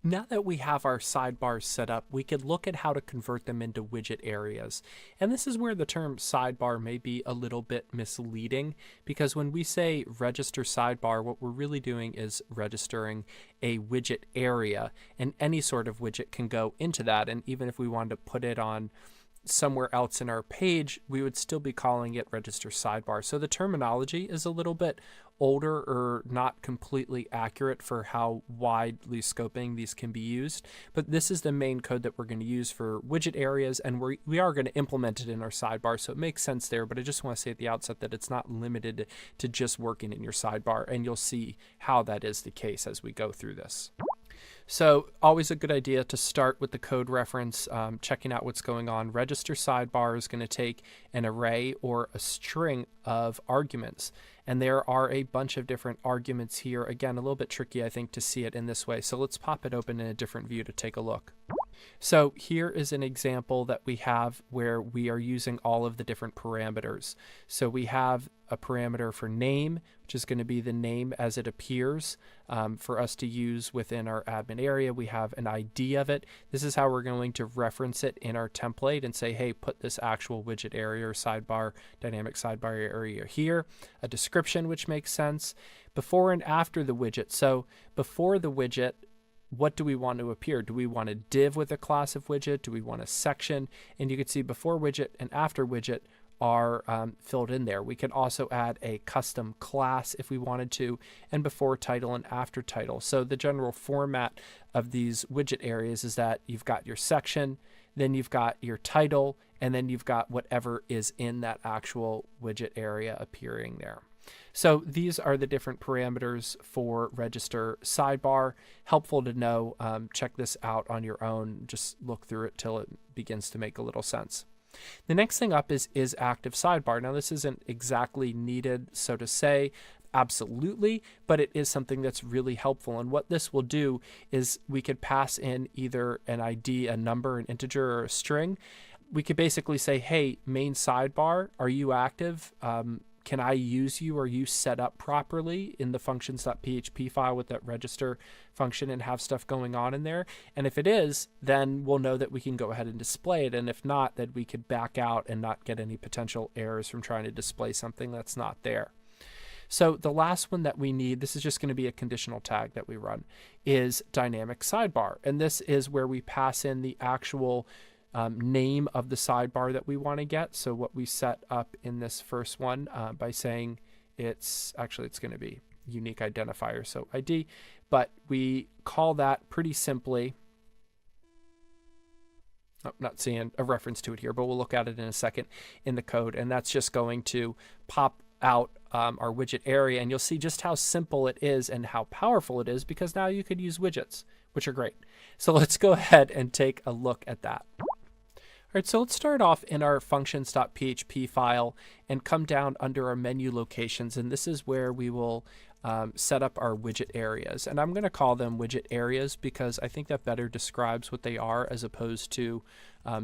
Now that we have our sidebars set up, we could look at how to convert them into widget areas. And this is where the term sidebar may be a little bit misleading, because when we say register sidebar, what we're really doing is registering a widget area, and any sort of widget can go into that. And even if we wanted to put it on somewhere else in our page, we would still be calling it register sidebar. So the terminology is a little bit older or not completely accurate for how widely scoping these can be used. But this is the main code that we're going to use for widget areas, and we are going to implement it in our sidebar. So it makes sense there, but I just want to say at the outset that it's not limited to just working in your sidebar, and you'll see how that is the case as we go through this. So always a good idea to start with the code reference, checking out what's going on. Register sidebar is going to take an array or a string of arguments. And there are a bunch of different arguments here. Again, a little bit tricky, I think, to see it in this way. So let's pop it open in a different view to take a look. So here is an example that we have where we are using all of the different parameters. So we have a parameter for name, which is going to be the name as it appears for us to use within our admin area. We have an ID of it. This is how we're going to reference it in our template and say, hey, put this actual widget area or sidebar, dynamic sidebar area here. A description, which makes sense. Before and after the widget. So before the widget, what do we want to appear? Do we want a div with a class of widget? Do we want a section? And you can see before widget and after widget are filled in there. We can also add a custom class if we wanted to, and before title and after title. So the general format of these widget areas is that you've got your section, then you've got your title, and then you've got whatever is in that actual widget area appearing there. So these are the different parameters for register sidebar. Helpful to know. Check this out on your own. Just look through it till it begins to make a little sense. The next thing up is active sidebar. Now this isn't exactly needed, so to say, absolutely, but it is something that's really helpful. And what this will do is we could pass in either an ID, a number, an integer, or a string. We could basically say, hey, main sidebar, are you active? Can I use you? Are you set up properly in the functions.php file with that register function and have stuff going on in there? And if it is, then we'll know that we can go ahead and display it. And if not, then we could back out and not get any potential errors from trying to display something that's not there. So the last one that we need, this is just going to be a conditional tag that we run, is dynamic sidebar. And this is where we pass in the actual name of the sidebar that we want to get. So what we set up in this first one by saying it's going to be unique identifier, so ID, but we call that pretty simply, not seeing a reference to it here, but we'll look at it in a second in the code, and that's just going to pop out our widget area, and you'll see just how simple it is and how powerful it is, because now you could use widgets, which are great. So let's go ahead and take a look at that. All right, so let's start off in our functions.php file and come down under our menu locations, and this is where we will set up our widget areas. And I'm going to call them widget areas because I think that better describes what they are as opposed to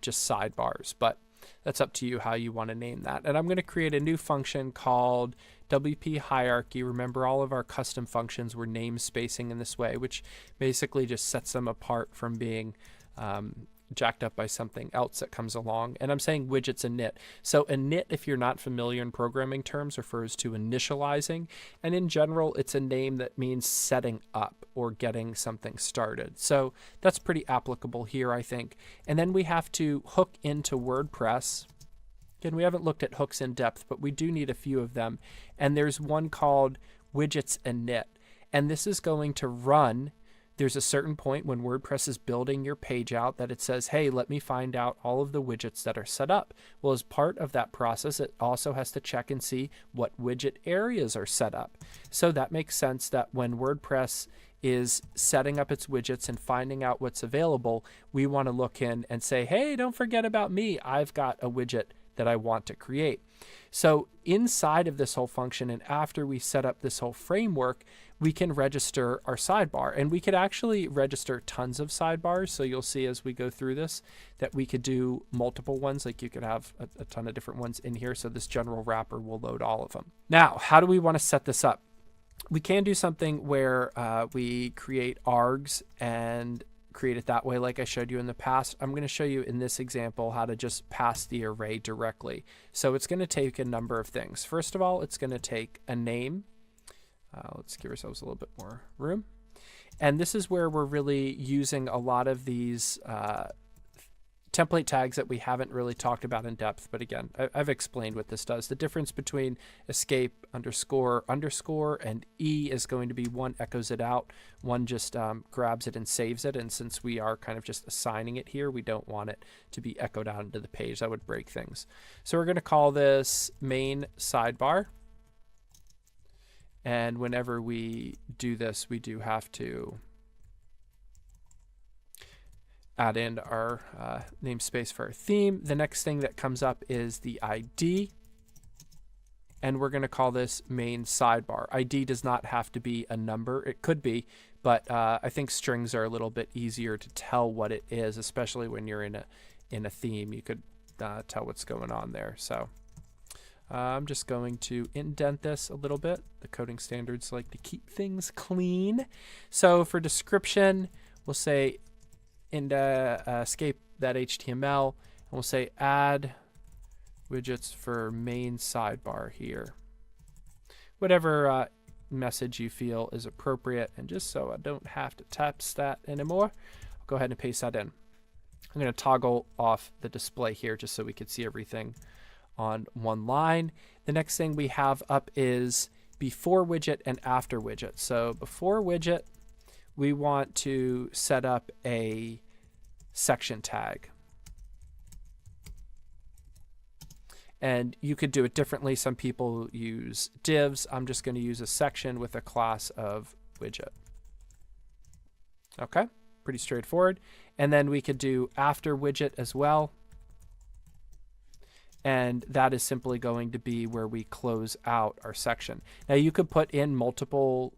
just sidebars, but that's up to you how you want to name that. And I'm going to create a new function called WP hierarchy. Remember, all of our custom functions were namespacing in this way, which basically just sets them apart from being jacked up by something else that comes along. And I'm saying widgets init. So init, if you're not familiar in programming terms, refers to initializing. And in general, it's a name that means setting up or getting something started. So that's pretty applicable here, I think. And then we have to hook into WordPress. Again, we haven't looked at hooks in depth, but we do need a few of them. And there's one called widgets init. And this is going to run. There's a certain point when WordPress is building your page out that it says, hey, let me find out all of the widgets that are set up. Well, as part of that process, it also has to check and see what widget areas are set up. So that makes sense that when WordPress is setting up its widgets and finding out what's available, we want to look in and say, hey, don't forget about me. I've got a widget that I want to create. So inside of this whole function, and after we set up this whole framework, we can register our sidebar, and we could actually register tons of sidebars. So you'll see as we go through this that we could do multiple ones, like you could have a ton of different ones in here. So this general wrapper will load all of them. Now, how do we want to set this up? We can do something where we create args and create it that way like I showed you in the past. I'm going to show you in this example how to just pass the array directly. So it's going to take a number of things. First of all, it's going to take a name. Let's give ourselves a little bit more room. And this is where we're really using a lot of these template tags that we haven't really talked about in depth. But again, I've explained what this does. The difference between escape underscore underscore and E is going to be one echoes it out, one just grabs it and saves it. And since we are kind of just assigning it here, we don't want it to be echoed out into the page. That would break things. So we're going to call this main sidebar. And whenever we do this, we do have to add in our namespace for our theme. The next thing that comes up is the ID. And we're going to call this main sidebar. ID does not have to be a number. It could be, but I think strings are a little bit easier to tell what it is, especially when you're in a theme. You could tell what's going on there. So I'm just going to indent this a little bit. The coding standards like to keep things clean. So for description, we'll say escape.html, and we'll say add widgets for main sidebar here. Whatever message you feel is appropriate, and just so I don't have to text that anymore, I'll go ahead and paste that in. I'm going to toggle off the display here just so we can see everything on one line. The next thing we have up is before widget and after widget. So before widget, we want to set up a section tag. And you could do it differently. Some people use divs. I'm just going to use a section with a class of widget. Okay, pretty straightforward. And then we could do after widget as well. And that is simply going to be where we close out our section. Now you could put in multiple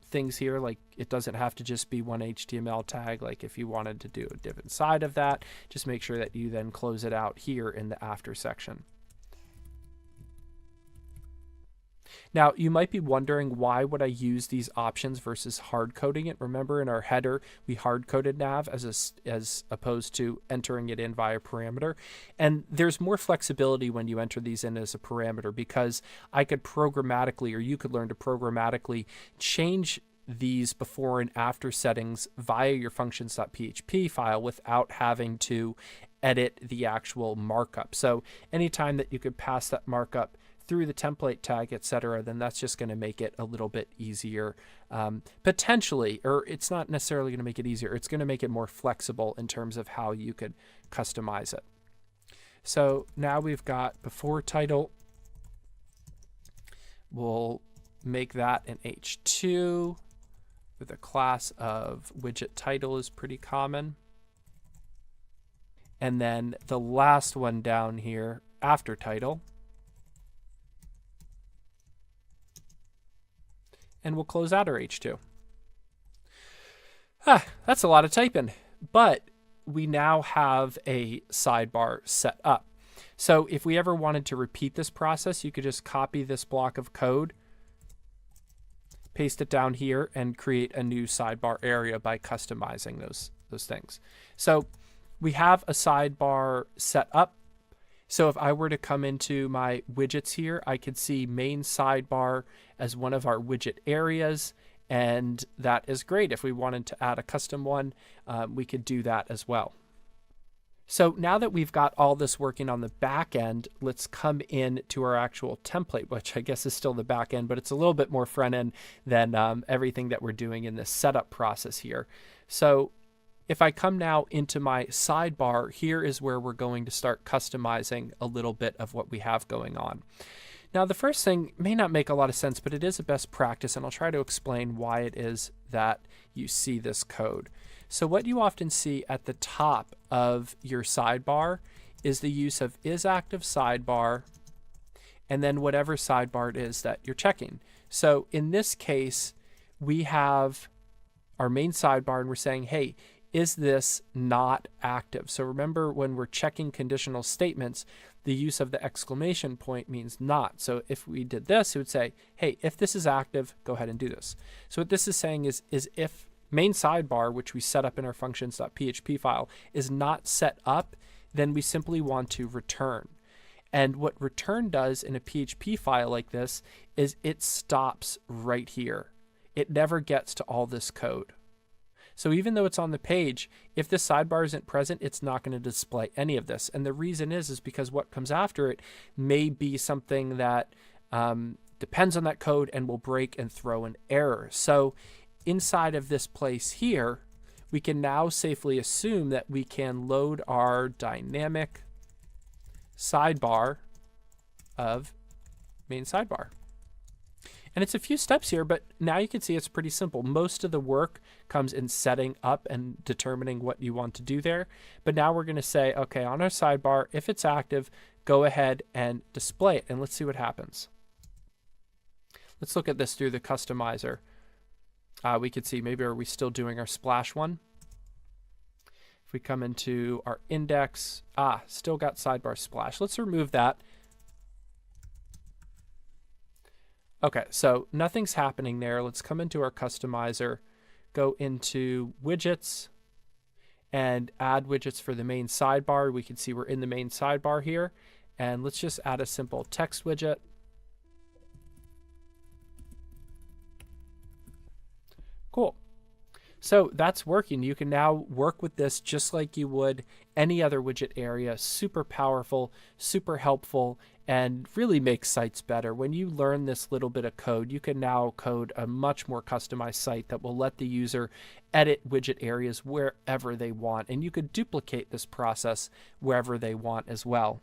things here, like it doesn't have to just be one HTML tag. Like if you wanted to do a div inside of that, just make sure that you then close it out here in the after section. Now, you might be wondering, why would I use these options versus hard coding it? Remember, in our header, we hard coded nav as opposed to entering it in via parameter. And there's more flexibility when you enter these in as a parameter, because I could programmatically, or you could learn to programmatically change these before and after settings via your functions.php file without having to edit the actual markup. So anytime that you could pass that markup through the template tag, etc., then that's just going to make it a little bit easier, potentially, or it's not necessarily going to make it easier. It's going to make it more flexible in terms of how you could customize it. So now we've got before title. We'll make that an H2 with a class of widget title is pretty common. And then the last one down here, after title. And we'll close out our H2. That's a lot of typing, but we now have a sidebar set up. So if we ever wanted to repeat this process, you could just copy this block of code, paste it down here, and create a new sidebar area by customizing those things. So we have a sidebar set up. So if I were to come into my widgets here, I could see main sidebar as one of our widget areas, and that is great. If we wanted to add a custom one, we could do that as well. So now that we've got all this working on the back end, let's come in to our actual template, which I guess is still the back end, but it's a little bit more front end than everything that we're doing in this setup process here. So if I come now into my sidebar, here is where we're going to start customizing a little bit of what we have going on. Now, the first thing may not make a lot of sense, but it is a best practice, and I'll try to explain why it is that you see this code. So what you often see at the top of your sidebar is the use of isActiveSidebar, and then whatever sidebar it is that you're checking. So in this case, we have our main sidebar, and we're saying, hey, is this not active? So remember, when we're checking conditional statements, the use of the exclamation point means not. So if we did this, it would say, hey, if this is active, go ahead and do this. So what this is saying is if main sidebar, which we set up in our functions.php file, is not set up, then we simply want to return. And what return does in a PHP file like this is it stops right here. It never gets to all this code. So even though it's on the page, if the sidebar isn't present, it's not going to display any of this. And the reason is because what comes after it may be something that depends on that code and will break and throw an error. So inside of this place here, we can now safely assume that we can load our dynamic sidebar of main sidebar. And it's a few steps here, but now you can see it's pretty simple. Most of the work comes in setting up and determining what you want to do there. But now we're going to say, okay, on our sidebar, if it's active, go ahead and display it. And let's see what happens. Let's look at this through the customizer. We could see, maybe are we still doing our splash one? If we come into our index, still got sidebar splash. Let's remove that. Okay, so nothing's happening there. Let's come into our customizer, go into widgets, and add widgets for the main sidebar. We can see we're in the main sidebar here. And let's just add a simple text widget. Cool. So that's working. You can now work with this just like you would any other widget area. Super powerful, super helpful, and really makes sites better. When you learn this little bit of code, you can now code a much more customized site that will let the user edit widget areas wherever they want. And you could duplicate this process wherever they want as well.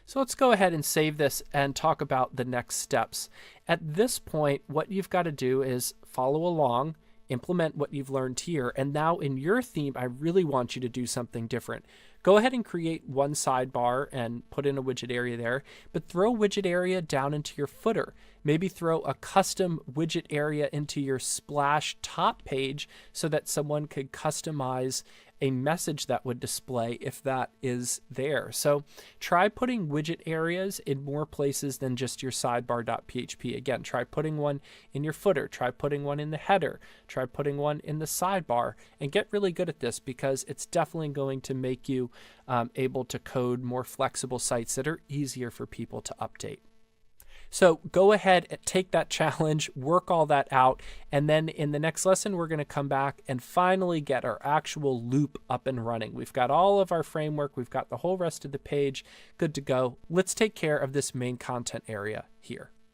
So let's go ahead and save this and talk about the next steps. At this point, what you've got to do is follow along, implement what you've learned here, and now in your theme, I really want you to do something different. Go ahead and create one sidebar and put in a widget area there, but throw widget area down into your footer. Maybe throw a custom widget area into your splash top page so that someone could customize a message that would display if that is there. So try putting widget areas in more places than just your sidebar.php. Again, try putting one in your footer, try putting one in the header, try putting one in the sidebar, and get really good at this because it's definitely going to make you able to code more flexible sites that are easier for people to update. So go ahead and take that challenge, work all that out, and then in the next lesson, we're going to come back and finally get our actual loop up and running. We've got all of our framework, we've got the whole rest of the page good to go. Let's take care of this main content area here.